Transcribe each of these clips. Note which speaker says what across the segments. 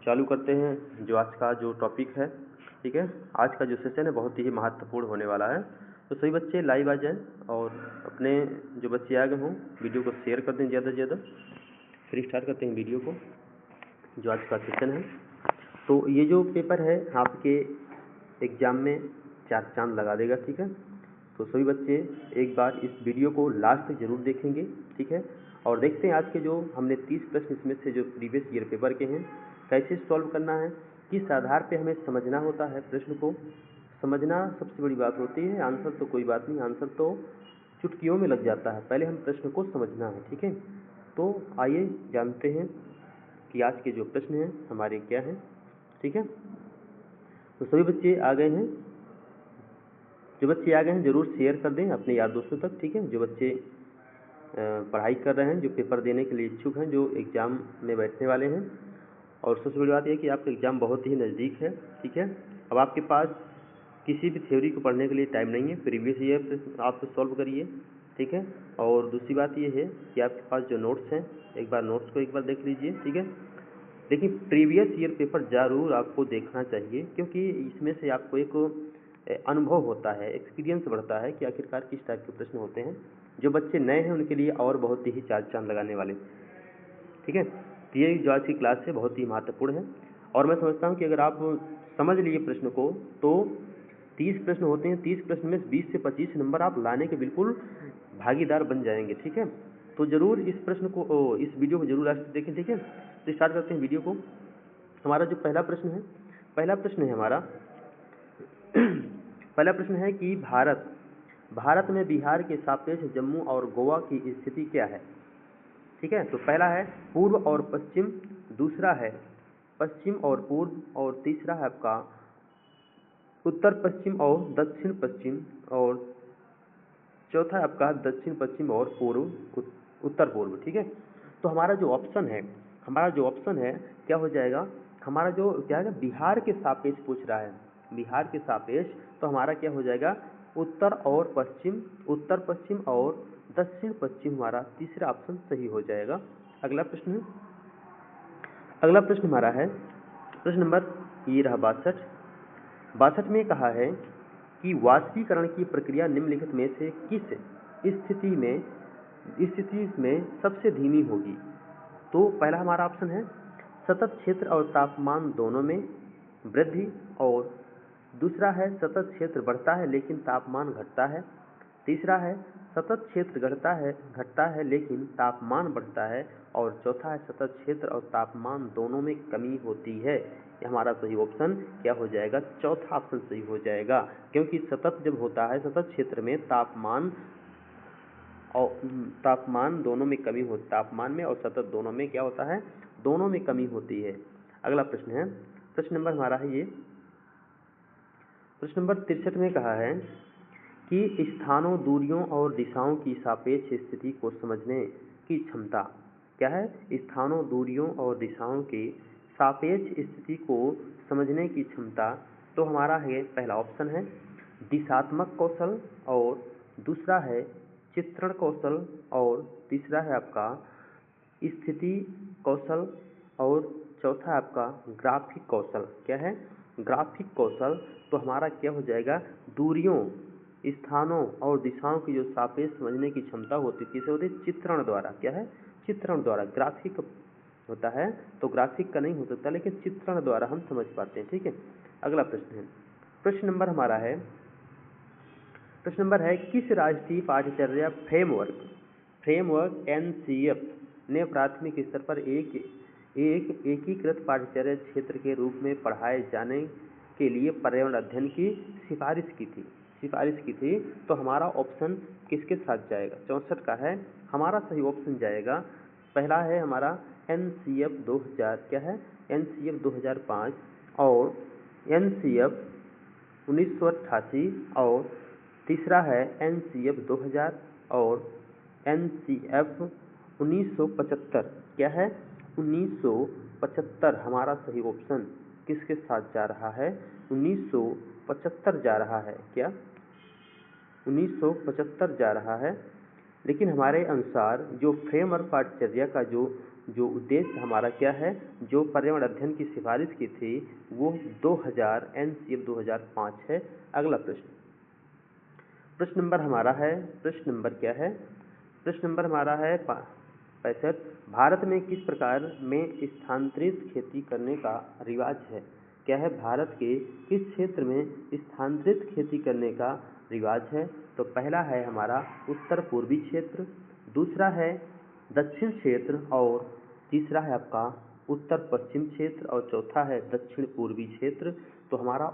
Speaker 1: चालू करते हैं जो आज का जो टॉपिक है। ठीक है, आज का जो सेशन है बहुत ही महत्वपूर्ण होने वाला है। तो सभी बच्चे लाइव आ जाएं और अपने जो बच्चे आ गए हों वीडियो को शेयर कर दें ज़्यादा से ज़्यादा। फिर स्टार्ट करते हैं वीडियो को, जो आज का सेशन है। तो ये जो पेपर है आपके एग्ज़ाम में 4 चांद लगा देगा। ठीक है, तो सभी बच्चे एक बार इस वीडियो को लास्ट तक जरूर देखेंगे। ठीक है, और देखते हैं आज के जो हमने 30 प्रश्न इसमें से जो प्रीवियस ईयर पेपर के हैं कैसे सॉल्व करना है, किस आधार पे हमें समझना होता है। प्रश्न को समझना सबसे बड़ी बात होती है, आंसर तो कोई बात नहीं, आंसर तो चुटकियों में लग जाता है, पहले हम प्रश्न को समझना है। ठीक है, तो आइए जानते हैं कि आज के जो प्रश्न हैं हमारे क्या हैं। ठीक है, तो सभी बच्चे आ गए हैं, जो बच्चे आ गए हैं जरूर शेयर कर दें अपने यार दोस्तों तक। ठीक है, जो बच्चे पढ़ाई कर रहे हैं, जो पेपर देने के लिए इच्छुक हैं, जो एग्ज़ाम में बैठने वाले हैं। और सबसे बड़ी बात यह कि आपका एग्ज़ाम बहुत ही नज़दीक है। ठीक है, अब आपके पास किसी भी थ्योरी को पढ़ने के लिए टाइम नहीं है, प्रीवियस ईयर आप सॉल्व करिए। ठीक है, और दूसरी बात ये है कि आपके पास जो नोट्स हैं एक बार नोट्स को एक बार देख लीजिए। ठीक है, लेकिन प्रीवियस ईयर पेपर ज़रूर आपको देखना चाहिए, क्योंकि इसमें से आपको एक अनुभव होता है, एक्सपीरियंस बढ़ता है कि आखिरकार किस टाइप के प्रश्न होते हैं। जो बच्चे नए हैं उनके लिए और बहुत ही 4 चांद लगाने वाले। ठीक है, तो ये जो आज की क्लास है बहुत ही महत्वपूर्ण है, और मैं समझता हूँ कि अगर आप समझ लिए प्रश्न को तो 30 प्रश्न होते हैं, 30 प्रश्न में 20 से 25 नंबर आप लाने के बिल्कुल भागीदार बन जाएंगे। ठीक है, तो जरूर इस प्रश्न को इस वीडियो को जरूर आज देखें। ठीक है, तो स्टार्ट करते हैं वीडियो को। हमारा जो पहला प्रश्न है हमारा पहला प्रश्न है कि भारत में बिहार के सापेक्ष जम्मू और गोवा की स्थिति क्या है। ठीक है, तो पहला है पूर्व और पश्चिम, दूसरा है पश्चिम और पूर्व, और तीसरा है आपका उत्तर पश्चिम और दक्षिण पश्चिम, और चौथा है आपका दक्षिण पश्चिम और पूर्व उत्तर पूर्व। ठीक है, तो हमारा जो ऑप्शन है क्या हो जाएगा, हमारा जो क्या है बिहार के सापेक्ष पूछ रहा है, बिहार के सापेक्ष, तो हमारा क्या हो जाएगा उत्तर पश्चिम और दक्षिण पश्चिम, हमारा तीसरा ऑप्शन सही हो जाएगा। अगला प्रश्न हमारा है प्रश्न नंबर ये रहा 62 में कहा है कि वाष्पीकरण की प्रक्रिया निम्नलिखित में से किस स्थिति में सबसे धीमी होगी। तो पहला हमारा ऑप्शन है सतत क्षेत्र और तापमान दोनों में वृद्धि, और दूसरा है सतत क्षेत्र बढ़ता है लेकिन तापमान घटता है, तीसरा है सतत क्षेत्र घटता है लेकिन तापमान बढ़ता है, और चौथा है सतत क्षेत्र और तापमान दोनों में कमी होती है। ये हमारा सही ऑप्शन क्या हो जाएगा, चौथा ऑप्शन सही हो जाएगा, क्योंकि सतत जब होता है सतत क्षेत्र में तापमान दोनों में कमी होती, तापमान में और सतत दोनों में क्या होता है, दोनों में कमी होती है। अगला प्रश्न है, प्रश्न नंबर हमारा है ये प्रश्न नंबर 63 में कहा है कि स्थानों, दूरियों और दिशाओं की सापेक्ष स्थिति को समझने की क्षमता क्या है। स्थानों, दूरियों और दिशाओं की सापेक्ष स्थिति को समझने की क्षमता, तो हमारा है पहला ऑप्शन है दिशात्मक कौशल, और दूसरा है चित्रण कौशल, और तीसरा है आपका स्थिति कौशल, और चौथा है आपका ग्राफिक कौशल। क्या है, ग्राफिक कौशल। तो हमारा क्या हो जाएगा, दूरियों, स्थानों और दिशाओं की जो सापेक्ष समझने की क्षमता होती है किसे होती है, चित्रण द्वारा। क्या है, चित्रण द्वारा। ग्राफिक होता है तो ग्राफिक का नहीं हो सकता, लेकिन चित्रण द्वारा हम समझ पाते हैं। ठीक है, अगला प्रश्न है, प्रश्न नंबर हमारा है किस राष्ट्रीय पाठ्यचर्या फ्रेमवर्क NCF ने प्राथमिक स्तर पर एक एकीकृत पाठ्यचर्या क्षेत्र के रूप में पढ़ाए जाने के लिए पर्यावरण अध्ययन की सिफारिश की थी। तो हमारा ऑप्शन किसके साथ जाएगा, 64 का है। हमारा सही ऑप्शन जाएगा, पहला है हमारा NCF 2000, क्या है NCF 2005, और NCF 1988, और तीसरा है NCF 2000, और NCF 1975। क्या है 1975, हमारा सही ऑप्शन किसके साथ जा रहा है, 1975 जा रहा है। क्या 1975 जा रहा है, लेकिन हमारे अनुसार जो फ्रेमवर्क पाठ्यचर्या का जो जो उद्देश्य हमारा क्या है, जो पर्यावरण अध्ययन की सिफारिश की थी वो 2000 NCF 2005 है। अगला प्रश्न नंबर हमारा है, प्रश्न नंबर क्या है, प्रश्न नंबर हमारा है 65। भारत में किस प्रकार में स्थानांतरित खेती करने का रिवाज है। क्या है, भारत के किस क्षेत्र में स्थानांतरित खेती करने का रिवाज है। तो पहला है हमारा उत्तर पूर्वी क्षेत्र, दूसरा है दक्षिण क्षेत्र, और तीसरा है आपका उत्तर पश्चिम क्षेत्र, और चौथा है दक्षिण पूर्वी क्षेत्र। तो हमारा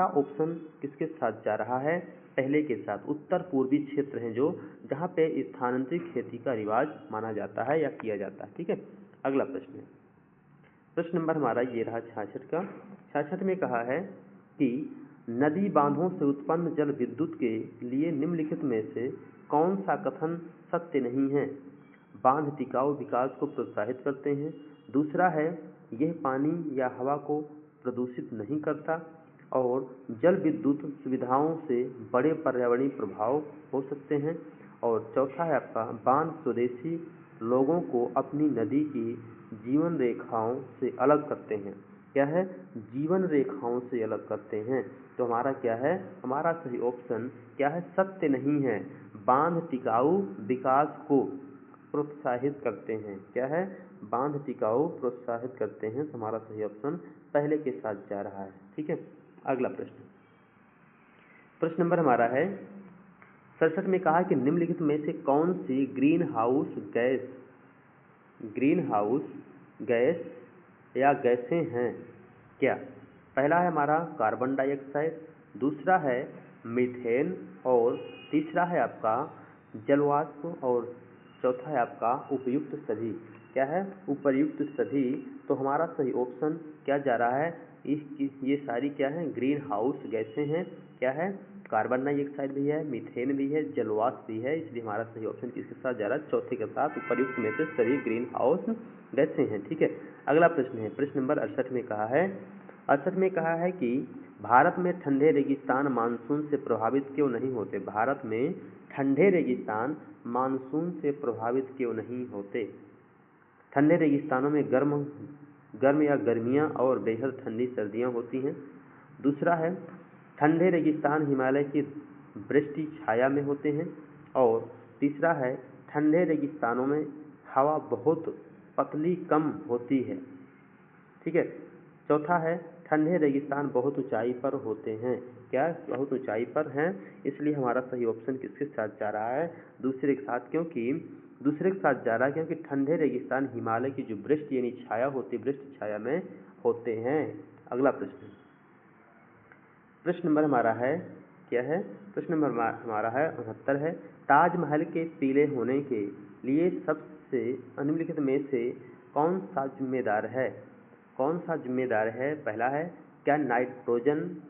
Speaker 1: ऑप्शन किसके साथ जा रहा है, पहले के साथ। उत्तर पूर्वी क्षेत्र हैं जो, जहाँ पे स्थानांतरित खेती का रिवाज माना जाता है या किया जाता है। ठीक है, अगला प्रश्न है, प्रश्न नंबर हमारा ये रहा 66 का। 66 में कहा है कि नदी बांधों से उत्पन्न जल विद्युत के लिए निम्नलिखित में से कौन सा कथन सत्य नहीं है। बांध टिकाऊ विकास को प्रोत्साहित करते हैं, दूसरा है यह पानी या हवा को प्रदूषित नहीं करता, और जल विद्युत सुविधाओं से बड़े पर्यावरणीय प्रभाव हो सकते हैं, और चौथा है आपका बांध स्वदेशी लोगों को अपनी नदी की जीवन रेखाओं से अलग करते हैं। क्या है, जीवन रेखाओं से अलग करते हैं। तो हमारा क्या है, हमारा सही ऑप्शन क्या है, सत्य नहीं है। बांध टिकाऊ विकास को प्रोत्साहित करते हैं। क्या है, बांध टिकाऊ प्रोत्साहित करते हैं। तो हमारा सही ऑप्शन पहले के साथ जा रहा है। ठीक है, अगला प्रश्न, प्रश्न नंबर हमारा है 67 में कहा कि निम्नलिखित में से कौन सी ग्रीन हाउस गैस या गैसें हैं। क्या, पहला है हमारा कार्बन डाइऑक्साइड, दूसरा है मीथेन, और तीसरा है आपका जलवाष्प, और चौथा है आपका उपयुक्त सभी। क्या है, उपयुक्त सभी। तो हमारा सही ऑप्शन क्या जा रहा है, ये सारी क्या है, ग्रीन हाउस गैसें हैं। क्या है, कार्बन डाइऑक्साइड भी है, मीथेन भी है, जलवाष्प भी है। इसलिए हमारा सही ऑप्शन किसके साथ जा रहा है, चौथे के साथ, उपयुक्त में से सभी ग्रीन हाउस गैसें हैं। ठीक है, अगला प्रश्न है, प्रश्न नंबर 68 में कहा है, 68 में कहा है कि भारत में ठंडे रेगिस्तान मानसून से प्रभावित क्यों नहीं होते। भारत में ठंडे रेगिस्तान मानसून से प्रभावित क्यों नहीं होते। ठंडे रेगिस्तानों में गर्म या गर्मियाँ और बेहद ठंडी सर्दियाँ होती हैं। दूसरा है ठंडे रेगिस्तान हिमालय की वृष्टि छाया में होते हैं, और तीसरा है ठंडे रेगिस्तानों में हवा बहुत पतली कम होती है। ठीक है, चौथा है ठंडे रेगिस्तान बहुत ऊंचाई पर होते हैं। क्या, बहुत ऊंचाई पर हैं। इसलिए हमारा सही ऑप्शन किसके साथ जा रहा है, दूसरे के साथ। दूसरे के साथ जा रहा है क्योंकि ठंडे रेगिस्तान हिमालय की जो वृष्टि यानी छाया होती है, वृष्टि छाया में होते हैं। अगला प्रश्न, प्रश्न नंबर हमारा है क्या है, प्रश्न नंबर हमारा है 69 है। ताजमहल के पीले होने के लिए सबसे निम्नलिखित में से कौन सा जिम्मेदार है। कौन सा जिम्मेदार है, पहला है क्या नाइट्रोजन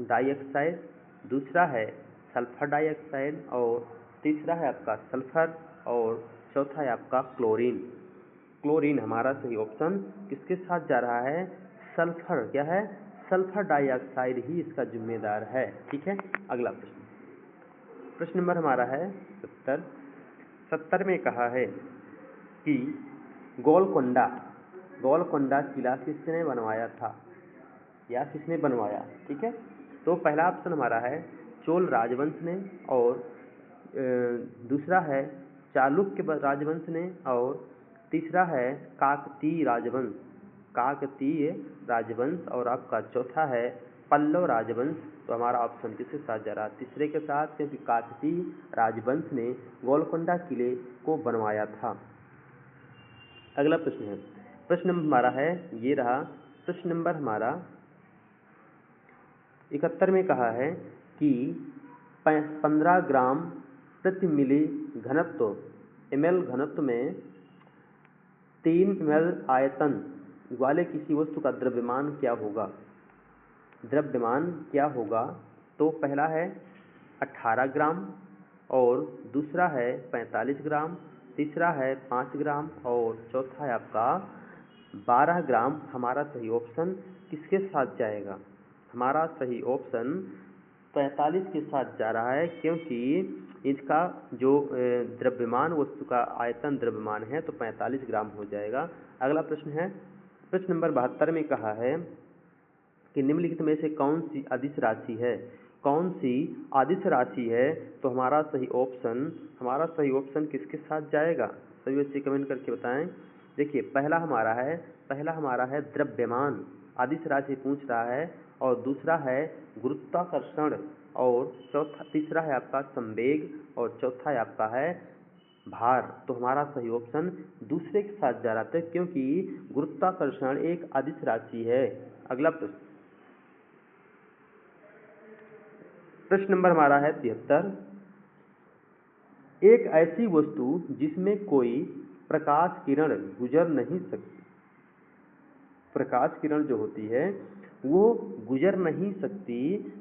Speaker 1: डाइऑक्साइड, दूसरा है सल्फर डाइऑक्साइड, और तीसरा है आपका सल्फर, और चौथा है आपका क्लोरीन। हमारा सही ऑप्शन किसके साथ जा रहा है, सल्फर। क्या है, सल्फर डाइऑक्साइड ही इसका जिम्मेदार है। ठीक है, अगला प्रश्न, प्रश्न नंबर हमारा है 70 में कहा है कि गोलकोंडा किला किसने बनवाया था या किसने बनवाया। ठीक है, तो पहला ऑप्शन हमारा है चोल राजवंश ने, और दूसरा है चालुक्य राजवंश ने, और तीसरा है काकतीय राजवंश, और आपका चौथा है पल्लव राजवंश। तो हमारा ऑप्शन किसके साथ जा रहा है, तीसरे के साथ, क्योंकि काकतीय राजवंश ने गोलकोंडा किले को बनवाया था। अगला प्रश्न है, प्रश्न नंबर हमारा है ये रहा, प्रश्न नंबर हमारा 71 में कहा है कि 15 ग्राम प्रति मिली ml घनत्व में 3 ml आयतन वाले किसी वस्तु का द्रव्यमान क्या होगा। तो पहला है 18 ग्राम, और दूसरा है 45 ग्राम, तीसरा है 5 ग्राम, और चौथा है आपका 12 ग्राम। हमारा सही ऑप्शन किसके साथ जाएगा, हमारा सही ऑप्शन 45 के साथ जा रहा है, क्योंकि इसका जो द्रव्यमान वस्तु का आयतन द्रव्यमान है तो 45 ग्राम हो जाएगा। अगला प्रश्न है, प्रश्न नंबर 72 में कहा है कि निम्नलिखित में से कौन सी अदिश राशि है, कौन सी अदिश राशि है। तो हमारा सही ऑप्शन किसके साथ जाएगा, सभी बच्चे कमेंट करके बताएं। देखिए पहला हमारा है द्रव्यमान, अदिश राशि पूछ रहा है, और दूसरा है गुरुत्वाकर्षण, और तीसरा है आपका संवेग, और चौथा है आपका है भार। तो हमारा सही ऑप्शन दूसरे के साथ जा रहा था, क्योंकि गुरुत्वाकर्षण एक अदिश राशि है। अगला प्रश्न नंबर हमारा है 73। एक ऐसी वस्तु जिसमें कोई प्रकाश किरण गुजर नहीं सकती, प्रकाश किरण जो होती है वो गुजर नहीं सकती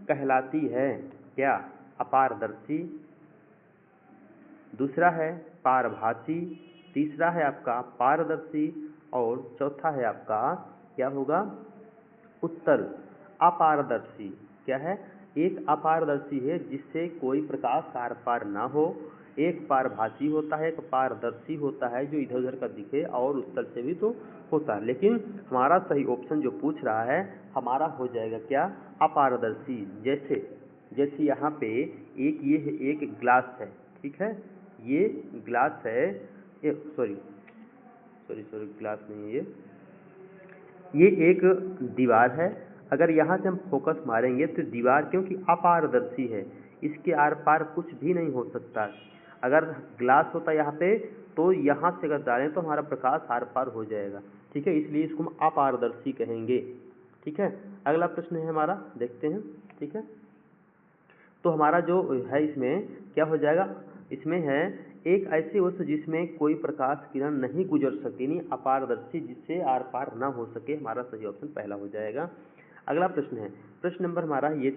Speaker 1: कहलाती है क्या, अपारदर्शी, दूसरा है पारभासी, तीसरा है आपका पारदर्शी, और चौथा है आपका क्या होगा, उत्तर अपारदर्शी। क्या है, एक अपारदर्शी है जिससे कोई प्रकाश आर पार ना हो, एक पारभासी होता है, एक पारदर्शी होता है जो इधर उधर का दिखे और उत्तर से भी तो होता है। लेकिन हमारा सही ऑप्शन जो पूछ रहा है हमारा हो जाएगा क्या, अपारदर्शी। जैसे यहाँ पे ये है, एक ग्लास है, ठीक है, ये ग्लास है, सॉरी ग्लास नहीं है, ये एक दीवार है। अगर यहाँ से हम फोकस मारेंगे तो दीवार क्योंकि अपारदर्शी है, इसके आर पार कुछ भी नहीं हो सकता। अगर ग्लास होता यहाँ पे तो यहाँ से अगर डालें तो हमारा प्रकाश आर पार हो जाएगा, ठीक है, इसलिए इसको हम अपारदर्शी कहेंगे। ठीक है, अगला प्रश्न है हमारा, देखते हैं। ठीक है, तो हमारा जो है इसमें क्या हो जाएगा, इसमें है एक ऐसी वस्तु जिसमें कोई प्रकाश किरण नहीं गुजर सकती, नहीं अपारदर्शी, जिससे आर पार ना हो सके। हमारा सही ऑप्शन पहला हो जाएगा। अगला प्रश्न है, प्रश्न नंबर हमारा ये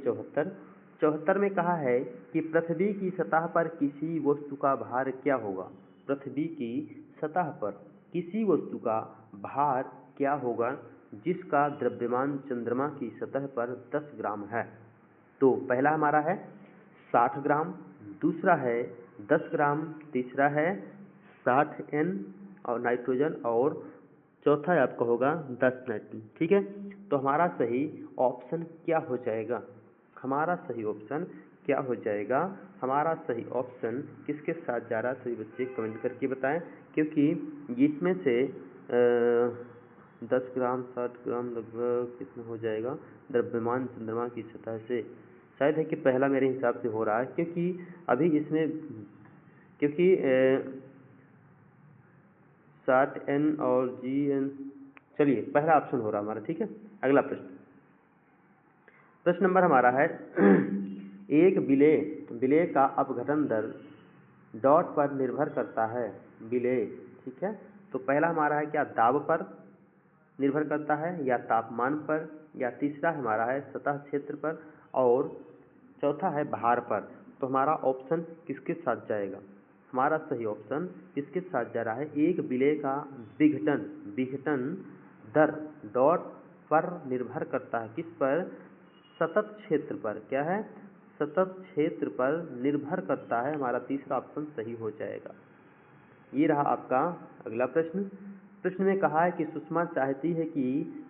Speaker 1: 74 में कहा है कि पृथ्वी की सतह पर किसी वस्तु का भार क्या होगा। पृथ्वी की सतह पर किसी वस्तु का भार क्या होगा जिसका द्रव्यमान चंद्रमा की सतह पर 10 ग्राम है। तो पहला हमारा है 60 ग्राम, दूसरा है 10 ग्राम, तीसरा है 60 N और नाइट्रोजन, और चौथा है आपका होगा 10 नाइट्रोजन। ठीक है, तो हमारा सही ऑप्शन क्या हो जाएगा, हमारा सही ऑप्शन क्या हो जाएगा, हमारा सही ऑप्शन किसके साथ जा रहा है, सभी बच्चे कमेंट करके बताएं। क्योंकि इसमें से 10 ग्राम 60 ग्राम लगभग कितना हो जाएगा, द्रव्यमान चंद्रमा की सतह से, शायद है कि पहला मेरे हिसाब से हो रहा है, क्योंकि अभी इसमें क्योंकि 60 N और GN, चलिए पहला ऑप्शन हो रहा हमारा। ठीक है, अगला प्रश्न नंबर हमारा है एक विलेय का अपघटन दर डॉट पर निर्भर करता है। विलेय, ठीक है, तो पहला हमारा है क्या, दाब पर निर्भर करता है, या तापमान पर, या तीसरा हमारा है सतह क्षेत्र पर, और चौथा है भार पर। तो हमारा ऑप्शन किसके साथ जाएगा, हमारा सही ऑप्शन किसके साथ जा रहा है, एक विलेय का विघटन दर डॉट पर निर्भर करता है, किस पर, सतत क्षेत्र पर। क्या है, सतत क्षेत्र पर निर्भर करता है। हमारा तीसरा ऑप्शन सही हो जाएगा। ये रहा आपका अगला प्रश्न में कहा है कि सुषमा चाहती है कि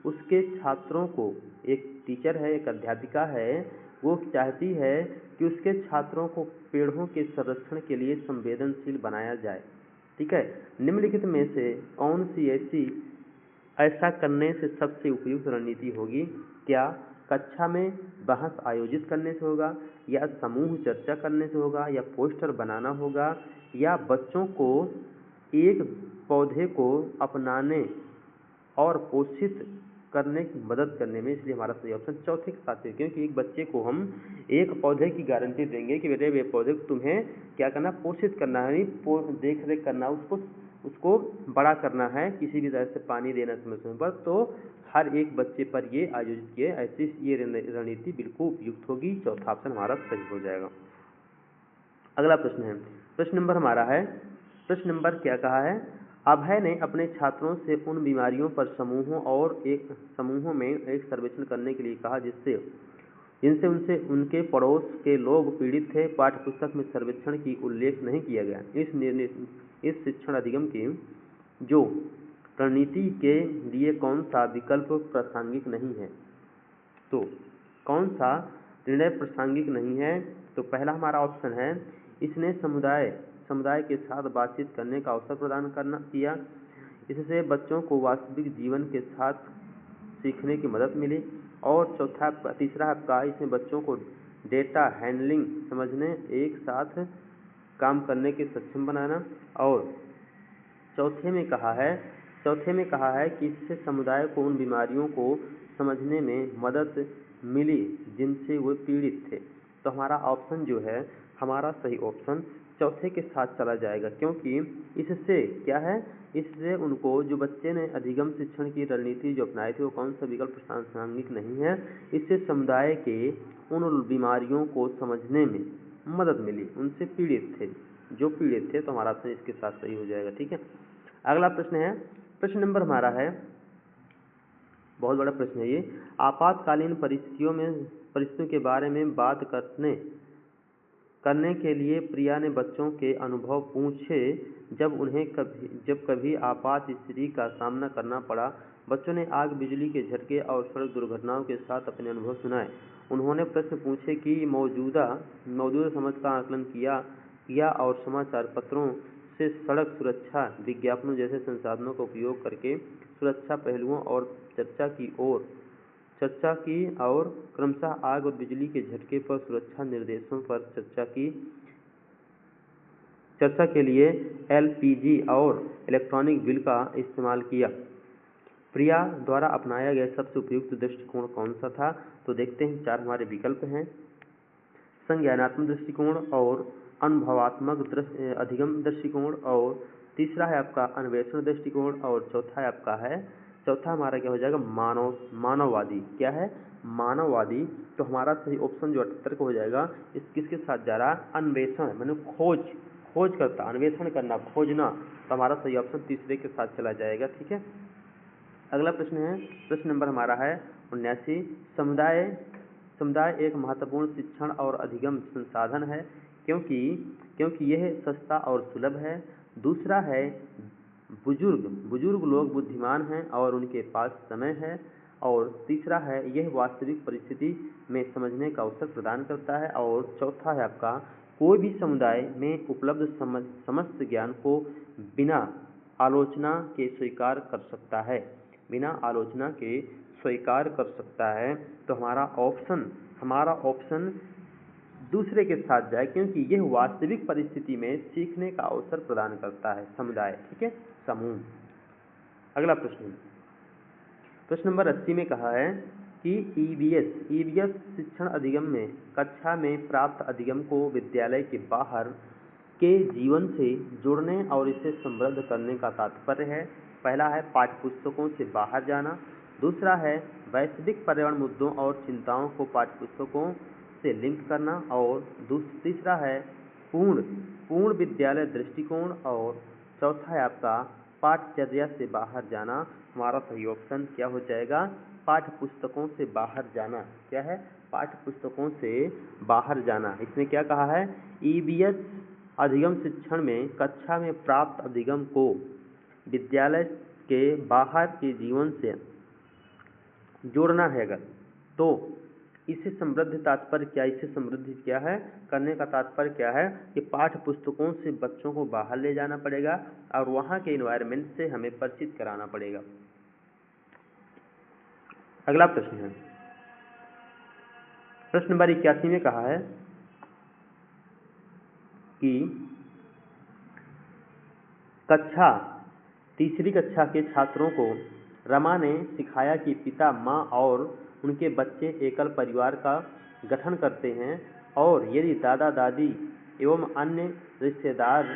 Speaker 1: उसके छात्रों को, एक टीचर है, एक अध्यापिका है, वो चाहती है कि उसके छात्रों को पेड़ों के संरक्षण के लिए संवेदनशील बनाया जाए। ठीक है, निम्नलिखित में से कौन सी ऐसा करने से सबसे उपयुक्त रणनीति होगी। क्या कक्षा में बहस आयोजित करने से होगा, या समूह चर्चा करने से होगा, या पोस्टर बनाना होगा, या बच्चों को एक पौधे को अपनाने और पोषित करने की मदद करने में। इसलिए हमारा सही ऑप्शन चौथे के साथ है, क्योंकि एक बच्चे को हम एक पौधे की गारंटी देंगे कि बेटे ये पौधे को तुम्हें क्या करना, पोषित करना है, देख रेख करना, उसको बड़ा करना है, किसी भी तरह से पानी देना समय समय पर। तो हर एक बच्चे पर ये आयोजित किए, ऐसी ये रणनीति बिल्कुल उपयुक्त होगी। चौथा ऑप्शन हमारा सही हो जाएगा। अगला प्रश्न है, प्रश्न नंबर हमारा है, प्रश्न नंबर क्या कहा है, अभय ने अपने छात्रों से उन बीमारियों पर समूहों में एक सर्वेक्षण करने के लिए कहा जिससे जिनसे उनसे उनके पड़ोस के लोग पीड़ित थे। पाठ्य पुस्तक में सर्वेक्षण की उल्लेख नहीं किया गया। इस शिक्षण अधिगम की जो रणनीति के लिए कौन सा विकल्प प्रासंगिक नहीं है? तो कौन सा निर्णय प्रासंगिक नहीं है? तो पहला हमारा ऑप्शन है, इसने समुदाय के साथ बातचीत करने का अवसर प्रदान किया। इससे बच्चों को वास्तविक जीवन के साथ सीखने की मदद मिली। और तीसरा आपका, इसमें बच्चों को डेटा हैंडलिंग समझने, एक साथ काम करने के सक्षम बनाना। और चौथे में कहा है कि इससे समुदाय को उन बीमारियों को समझने में मदद मिली जिनसे वो पीड़ित थे। तो हमारा ऑप्शन जो है, हमारा सही ऑप्शन चौथे के साथ चला जाएगा, क्योंकि इससे क्या है, इससे उनको जो बच्चे ने अधिगम शिक्षण की रणनीति जो अपनाई थी वो कौन सा विकल्प प्रासंगिक नहीं है। इससे समुदाय के उन बीमारियों को समझने में मदद मिली, उनसे पीड़ित थे, जो पीड़ित थे। तो हमारा ऑप्शन इसके साथ सही हो जाएगा। ठीक है, अगला प्रश्न है, प्रश्न नंबर हमारा है, बहुत बड़ा प्रश्न है ये। आपातकालीन परिस्थितियों के बारे में बात करने के लिए प्रिया ने बच्चों के अनुभव पूछे। जब कभी आपात स्थिति का सामना करना पड़ा। बच्चों ने आग, बिजली के झटके और सड़क दुर्घटनाओं के साथ अपने अनुभव सुनाए। उन्होंने प्रश्न पूछे कि मौजूदा समझ का आकलन किया और समाचार पत्रों से सड़क सुरक्षा विज्ञापनों जैसे संसाधनों का उपयोग करके सुरक्षा पहलुओं और चर्चा की और क्रमशः आग और बिजली के झटके पर सुरक्षा निर्देशों पर चर्चा के लिए एलपीजी और इलेक्ट्रॉनिक बिल का इस्तेमाल किया। प्रिया द्वारा अपनाया गया सबसे उपयुक्त दृष्टिकोण कौन सा था? तो देखते हैं, चार हमारे विकल्प हैं, संज्ञानात्मक दृष्टिकोण और अनुभवात्मक अधिगम दृष्टिकोण, और तीसरा है आपका अन्वेषण दृष्टिकोण, और चौथा हमारा क्या हो जाएगा, मानववादी। क्या है? मानववादी। तो हमारा सही ऑप्शन जो 78 का हो जाएगा, इस किसके साथ जा रहा है? अन्वेषण, मैंने खोज करता, अन्वेषण करना, खोजना। तो हमारा सही ऑप्शन तीसरे के साथ चला जाएगा। ठीक है, अगला प्रश्न है, प्रश्न नंबर हमारा है 79। समुदाय एक महत्वपूर्ण शिक्षण और अधिगम संसाधन है क्योंकि यह सस्ता और सुलभ है। दूसरा है, बुजुर्ग लोग बुद्धिमान हैं और उनके पास समय है। और तीसरा है, यह वास्तविक परिस्थिति में समझने का अवसर प्रदान करता है। और चौथा है आपका, कोई भी समुदाय में उपलब्ध समस्त ज्ञान को बिना आलोचना के स्वीकार कर सकता है। तो हमारा ऑप्शन दूसरे के साथ जाए, क्योंकि यह वास्तविक परिस्थिति में सीखने का अवसर प्रदान करता है, समुदाय। ठीक है, समूह। अगला प्रश्न नंबर 80 में कहा है कि ईवीएस शिक्षण अधिगम में कक्षा में प्राप्त अधिगम को विद्यालय के बाहर के जीवन से जोड़ने और इसे समृद्ध करने का तात्पर्य है। पहला है पाठ्यपुस्तकों से बाहर जाना। दूसरा है वैश्विक पर्यावरण मुद्दों और चिंताओं को पाठ्यपुस्तकों से लिंक करना। और तीसरा है पूर्ण विद्यालय दृष्टिकोण। और चौथा है आपका पाठचर्या से बाहर जाना। हमारा सही ऑप्शन क्या हो जाएगा? पाठ्यपुस्तकों से बाहर जाना। क्या है? पाठ्यपुस्तकों से बाहर जाना। इसमें क्या कहा है? ईवीएस अधिगम शिक्षण में कक्षा में प्राप्त अधिगम को विद्यालय के बाहर के जीवन से जोड़ना है। अगर तो इससे समृद्ध क्या है करने का तात्पर्य क्या है कि पाठ्य पुस्तकों से बच्चों को बाहर ले जाना पड़ेगा और वहाँ के एनवायरनमेंट से हमें परिचित कराना पड़ेगा। अगला प्रश्न है, प्रश्न नंबर 81 में कहा है कि तीसरी कक्षा के छात्रों को रमा ने सिखाया कि पिता, माँ और उनके बच्चे एकल परिवार का गठन करते हैं और यदि दादा दादी एवं अन्य रिश्तेदार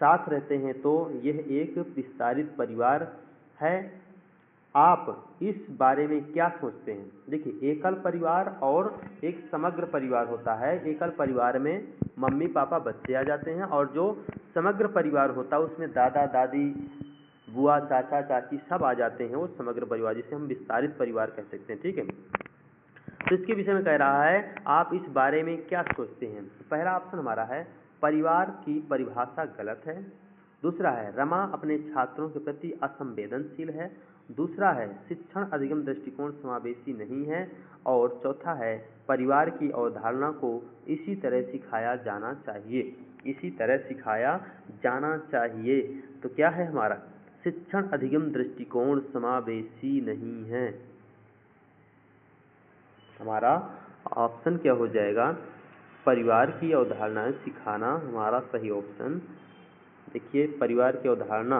Speaker 1: साथ रहते हैं तो यह एक विस्तारित परिवार है। आप इस बारे में क्या सोचते हैं? देखिए, एकल परिवार और एक समग्र परिवार होता है। एकल परिवार में मम्मी पापा बच्चे आ जाते हैं और जो समग्र परिवार होता है उसमें दादा दादी बुआ चाचा चाची सब आ जाते हैं। वो समग्र परिवार जिसे हम विस्तारित परिवार कह सकते हैं। ठीक है, तो इसके विषय में कह रहा है आप इस बारे में क्या सोचते हैं। पहला ऑप्शन हमारा है परिवार की परिभाषा गलत है। दूसरा है रमा अपने छात्रों के प्रति असंवेदनशील है। दूसरा है शिक्षण अधिगम दृष्टिकोण समावेशी नहीं है। और चौथा है परिवार की अवधारणा को इसी तरह सिखाया जाना चाहिए। इसी तरह सिखाया जाना चाहिए। तो क्या है हमारा शिक्षण अधिगम दृष्टिकोण समावेशी नहीं है। हमारा ऑप्शन क्या हो जाएगा, परिवार की अवधारणाएं सिखाना हमारा सही ऑप्शन। देखिए परिवार की अवधारणा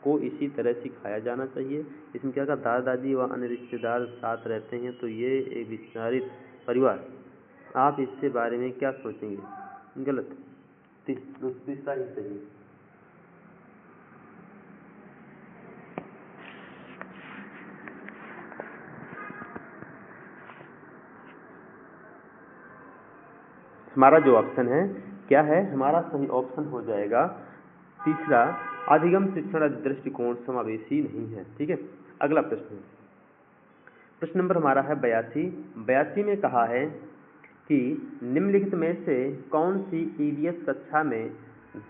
Speaker 1: को इसी तरह सिखाया जाना चाहिए। इसमें क्या कहा, दादा दादी व अन्य रिश्तेदार साथ रहते हैं तो ये एक विस्तारित परिवार। आप इससे बारे में क्या सोचेंगे। गलत, तीसरा ही सही। हमारा जो ऑप्शन है क्या है, हमारा सही ऑप्शन हो जाएगा तीसरा, अधिगम शिक्षण दृष्टिकोण समावेशी नहीं है। ठीक है, अगला प्रश्न, प्रश्न नंबर हमारा है 82 में कहा है कि निम्नलिखित में से कौन सी ईवीएस कक्षा में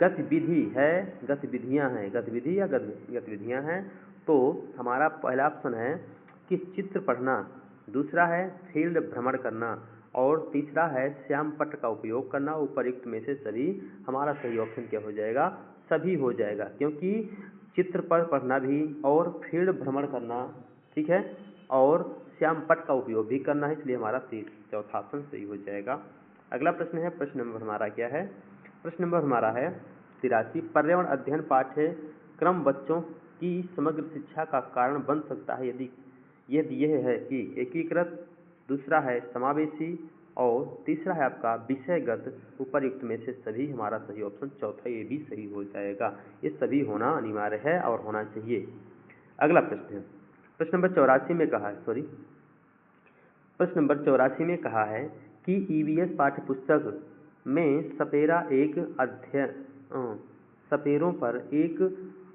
Speaker 1: गतिविधि है, गतिविधियां हैं, गतिविधि या गतिविधियां हैं। तो हमारा पहला ऑप्शन है कि चित्र पढ़ना, दूसरा है फील्ड भ्रमण करना, और तीसरा है श्याम पट्ट का उपयोग करना। उपयुक्त में से सभी। हमारा सही ऑप्शन क्या हो जाएगा, सभी हो जाएगा, क्योंकि चित्र पर पढ़ना भी और फील्ड भ्रमण करना, ठीक है, और श्याम पट्ट का उपयोग भी करना है, इसलिए हमारा चौथा ऑप्शन सही हो जाएगा। अगला प्रश्न है, प्रश्न नंबर हमारा क्या है, प्रश्न नंबर हमारा है 83, पर्यावरण अध्ययन पाठ्यक्रम बच्चों की समग्र शिक्षा का कारण बन सकता है यदि यह है कि एकीकृत, दूसरा है समावेशी, और तीसरा है आपका विषयगत। उपयुक्त में से सभी। हमारा सही ऑप्शन चौथा ये भी सही हो जाएगा। ये सभी होना अनिवार्य है और होना चाहिए। अगला प्रश्न है, प्रश्न नंबर 84 में कहा है, प्रश्न नंबर 84 में कहा है कि ईवीएस पाठ्यपुस्तक में सपेरों पर एक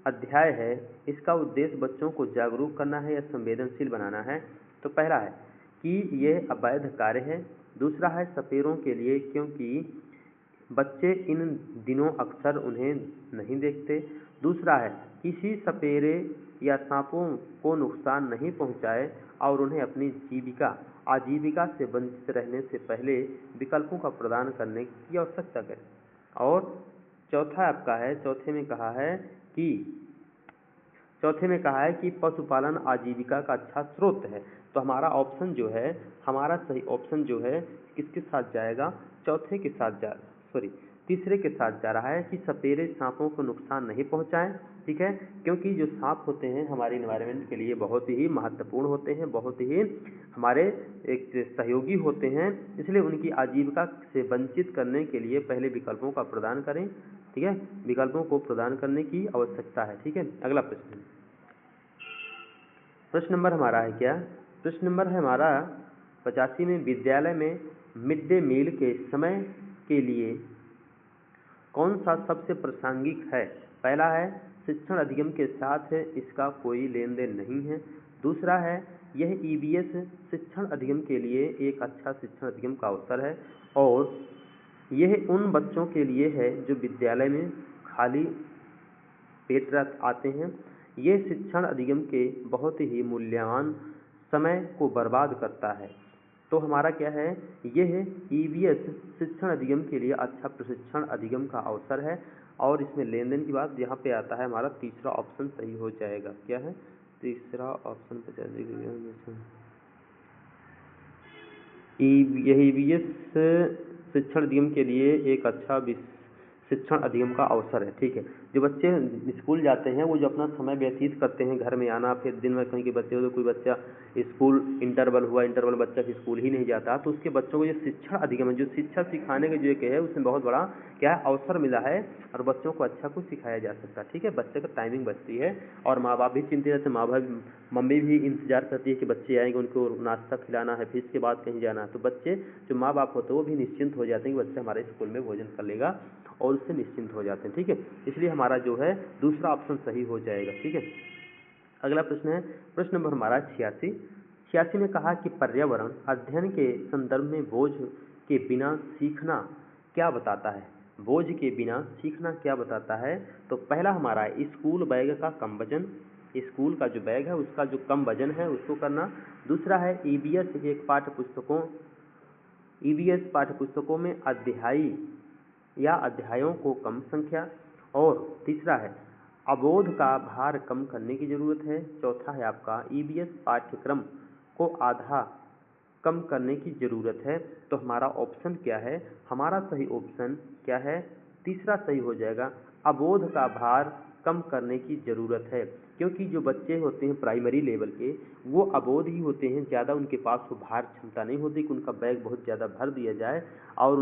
Speaker 1: अध्याय है, इसका उद्देश्य बच्चों को जागरूक करना है या संवेदनशील बनाना है। तो पहला है कि यह अवैध कार्य है। दूसरा है सपेरों के लिए, क्योंकि बच्चे इन दिनों अक्सर उन्हें नहीं देखते। दूसरा है किसी सपेरे या सांपों को नुकसान नहीं पहुंचाए और उन्हें अपनी आजीविका से वंचित रहने से पहले विकल्पों का प्रदान करने की आवश्यकता है। और चौथा आपका है, चौथे में कहा है कि पशुपालन आजीविका का अच्छा स्रोत है। तो हमारा ऑप्शन जो है, हमारा सही ऑप्शन जो है किसके साथ जाएगा, तीसरे के साथ जा रहा है कि सपेरे सांपों को नुकसान नहीं पहुंचाएं। ठीक है, क्योंकि जो सांप होते हैं हमारे इन्वायरमेंट के लिए बहुत ही महत्वपूर्ण होते हैं, बहुत ही हमारे एक सहयोगी होते हैं, इसलिए उनकी आजीविका से वंचित करने के लिए पहले विकल्पों का प्रदान करें। ठीक है, विकल्पों को प्रदान करने की आवश्यकता है। ठीक है, अगला प्रश्न, प्रश्न नंबर हमारा है क्या, प्रश्न नंबर है हमारा 85 में विद्यालय में मिड डे मील के समय के लिए कौन सा सबसे प्रासंगिक है। पहला है शिक्षण अधिगम के साथ इसका कोई लेन देन नहीं है। दूसरा है यह ईवीएस शिक्षण अधिगम के लिए एक अच्छा शिक्षण अधिगम का अवसर है, और यह उन बच्चों के लिए है जो विद्यालय में खाली पेट आते हैं। ये शिक्षण अधिगम के बहुत ही मूल्यवान समय को बर्बाद करता है। तो हमारा क्या है, यह ईवीएस शिक्षण अधिगम के लिए अच्छा प्रशिक्षण अधिगम का अवसर है, और इसमें लेन देन की बात यहाँ पे आता है, हमारा तीसरा ऑप्शन सही हो जाएगा। क्या है, तीसरा ऑप्शन यह ईवीएस शिक्षण अधिगम के लिए एक अच्छा शिक्षण अधिगम का अवसर है। ठीक है, जो बच्चे स्कूल जाते हैं वो जो अपना समय व्यतीत करते हैं, घर में आना, फिर दिन में कहीं के बच्चे हो तो कोई बच्चा स्कूल इंटरवल बच्चा स्कूल ही नहीं जाता, तो उसके बच्चों को जो शिक्षण अधिगम है, जो शिक्षा सिखाने का जो एक है, उसमें बहुत बड़ा क्या अवसर मिला है और बच्चों को अच्छा कुछ सिखाया जा सकता है। ठीक है, बच्चे का टाइमिंग बचती है और माँ बाप भी चिंतित रहते हैं, मम्मी भी इंतजार करती है कि बच्चे आएंगे, उनको नाश्ता खिलाना है, फिर इसके बाद कहीं जाना है। तो बच्चे जो माँ बाप होते हैं वो भी निश्चिंत हो जाते हैं कि बच्चा हमारे स्कूल में भोजन कर लेगा, और उससे निश्चिंत हो जाते हैं। ठीक है, इसलिए हमारा जो है दूसरा ऑप्शन सही हो जाएगा। ठीक है, अगला प्रश्न है, प्रश्न नंबर हमारा 86 86 में कहा कि पर्यावरण अध्ययन के संदर्भ में बोझ के बिना सीखना क्या बताता है। बोझ के बिना सीखना क्या बताता है। तो पहला हमारा है स्कूल बैग का कम वजन, स्कूल का जो बैग है उसका जो कम वजन है उसको करना। दूसरा है ईवीएस पाठ्यपुस्तकों में अध्याय या अध्यायों को कम संख्या। और तीसरा है अवबोध का भार कम करने की जरूरत है। चौथा है आपका ईवीएस पाठ्यक्रम को आधा कम करने की जरूरत है। तो हमारा ऑप्शन क्या है, हमारा सही ऑप्शन क्या है, तीसरा सही हो जाएगा, अवबोध का भार कम करने की जरूरत है। क्योंकि जो बच्चे होते हैं प्राइमरी लेवल के वो अबोध ही होते हैं, ज़्यादा उनके पास वो भार क्षमता नहीं होती कि उनका बैग बहुत ज़्यादा भर दिया जाए और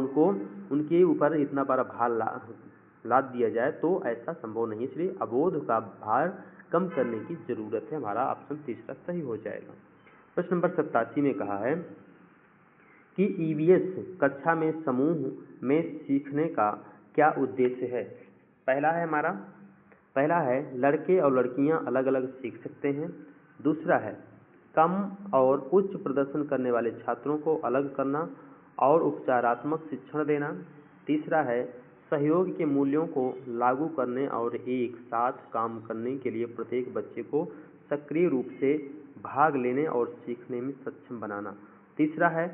Speaker 1: उनके ऊपर इतना बड़ा भार लाद दिया जाए, तो ऐसा संभव नहीं। इसलिए अबोध का भार कम करने की जरूरत है। हमारा ऑप्शन तीसरा सही हो जाएगा। प्रश्न नंबर 87 में कहा है कि ईवीएस कक्षा में समूह में सीखने का क्या उद्देश्य है। पहला है लड़के और लड़कियां अलग अलग सीख सकते हैं। दूसरा है कम और उच्च प्रदर्शन करने वाले छात्रों को अलग करना और उपचारात्मक शिक्षण देना। तीसरा है सहयोग के मूल्यों को लागू करने और एक साथ काम करने के लिए प्रत्येक बच्चे को सक्रिय रूप से भाग लेने और सीखने में सक्षम बनाना। तीसरा है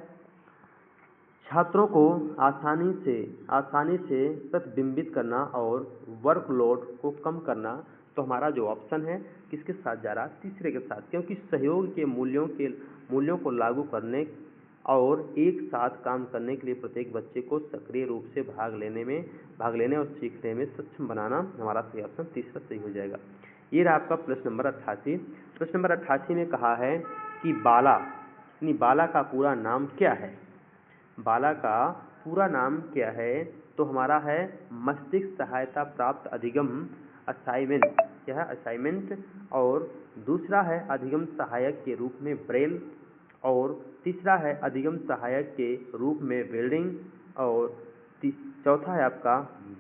Speaker 1: छात्रों को आसानी से प्रतिबिंबित करना और वर्कलोड को कम करना। तो हमारा जो ऑप्शन है किसके साथ जा रहा है, तीसरे के साथ, क्योंकि सहयोग के मूल्यों को लागू करने और एक साथ काम करने के लिए प्रत्येक बच्चे को सक्रिय रूप से भाग लेने और सीखने में सक्षम बनाना। हमारा सही ऑप्शन तीसरा सही हो जाएगा। ये रहा आपका प्रश्न नंबर 88। प्रश्न नंबर 88 में कहा है कि बाला का पूरा नाम क्या है। बाला का पूरा नाम क्या है। तो हमारा है मस्तिष्क सहायता प्राप्त अधिगम असाइनमेंट, क्या है असाइनमेंट। और दूसरा है अधिगम सहायक के रूप में ब्रेल। और तीसरा है अधिगम सहायक के रूप में बिल्डिंग। और चौथा है आपका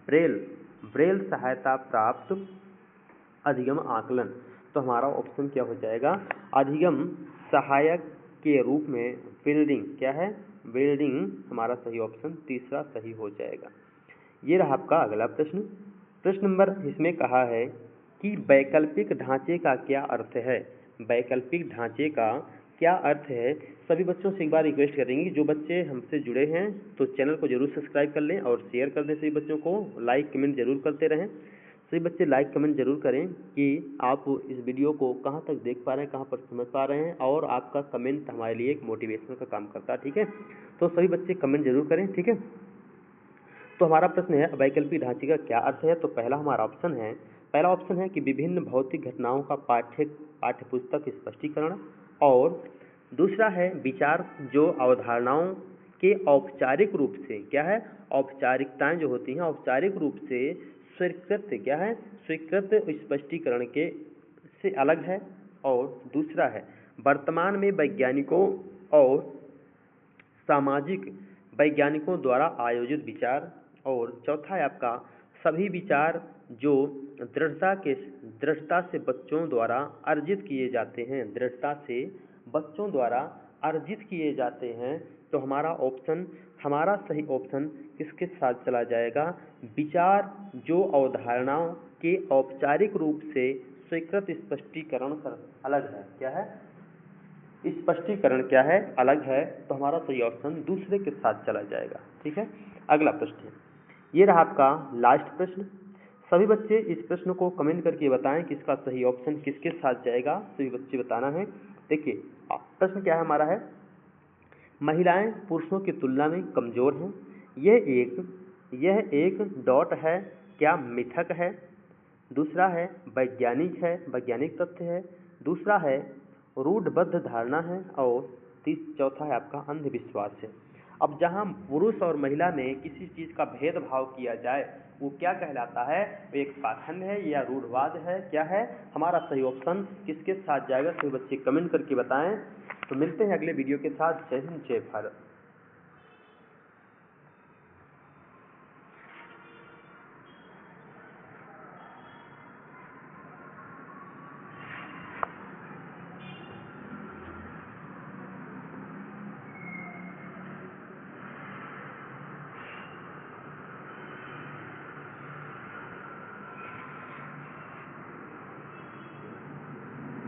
Speaker 1: ब्रेल सहायता प्राप्त अधिगम आकलन। तो हमारा ऑप्शन क्या हो जाएगा, अधिगम सहायक के रूप में बिल्डिंग, क्या है बिल्डिंग। हमारा सही ऑप्शन तीसरा सही हो जाएगा। ये रहा आपका अगला प्रश्न। प्रश्न नंबर इसमें कहा है कि वैकल्पिक ढांचे का क्या अर्थ है। वैकल्पिक ढांचे का क्या अर्थ है। सभी बच्चों से एक बार रिक्वेस्ट करेंगे, जो बच्चे हमसे जुड़े हैं तो चैनल को जरूर सब्सक्राइब कर लें और शेयर कर दें। सभी बच्चों को लाइक कमेंट जरूर करते रहें। सभी बच्चे लाइक कमेंट जरूर करें कि आप इस वीडियो को कहाँ तक देख पा रहे हैं, कहाँ पर समझ पा रहे हैं, और आपका कमेंट हमारे लिए एक मोटिवेशन का काम करता है। ठीक है, तो सभी बच्चे कमेंट जरूर करें। ठीक है, तो हमारा प्रश्न है वैकल्पिक ढांचे का क्या अर्थ है। तो पहला ऑप्शन है कि विभिन्न भौतिक घटनाओं का पाठ्यपुस्तक स्पष्टीकरण। और दूसरा है विचार जो अवधारणाओं के औपचारिक रूप से, क्या है औपचारिकताएं जो होती हैं औपचारिक रूप से स्वीकृत, क्या है स्वीकृत स्पष्टीकरण के से अलग है। और दूसरा है वर्तमान में वैज्ञानिकों और सामाजिक वैज्ञानिकों द्वारा आयोजित विचार। और चौथा है आपका सभी विचार जो दृढ़ता से बच्चों द्वारा अर्जित किए जाते हैं, दृढ़ता से बच्चों द्वारा अर्जित किए जाते हैं। तो हमारा सही ऑप्शन किसके साथ चला जाएगा, विचार जो अवधारणाओं के औपचारिक रूप से स्वीकृत स्पष्टीकरण अलग है, क्या है स्पष्टीकरण क्या है अलग है। तो हमारा सही ऑप्शन दूसरे के साथ चला जाएगा। ठीक है, अगला प्रश्न ये रहा आपका लास्ट प्रश्न। सभी बच्चे इस प्रश्न को कमेंट करके बताएं कि इसका सही ऑप्शन किसके साथ जाएगा। सभी बच्चे बताना है। देखिए प्रश्न क्या है हमारा है, महिलाएं पुरुषों की तुलना में कमजोर हैं। यह एक डॉट है, क्या मिथक है। दूसरा है वैज्ञानिक तथ्य है। दूसरा है रूढ़बद्ध धारणा है। और चौथा है आपका अंधविश्वास है। अब जहां पुरुष और महिला में किसी चीज का भेदभाव किया जाए वो क्या कहलाता है, वो एक पाखंड है या रूढ़वाद है, क्या है। हमारा सही ऑप्शन किसके साथ जाएगा, सभी बच्चे कमेंट करके बताएं। तो मिलते हैं अगले वीडियो के साथ। जय हिंद, जय भारत।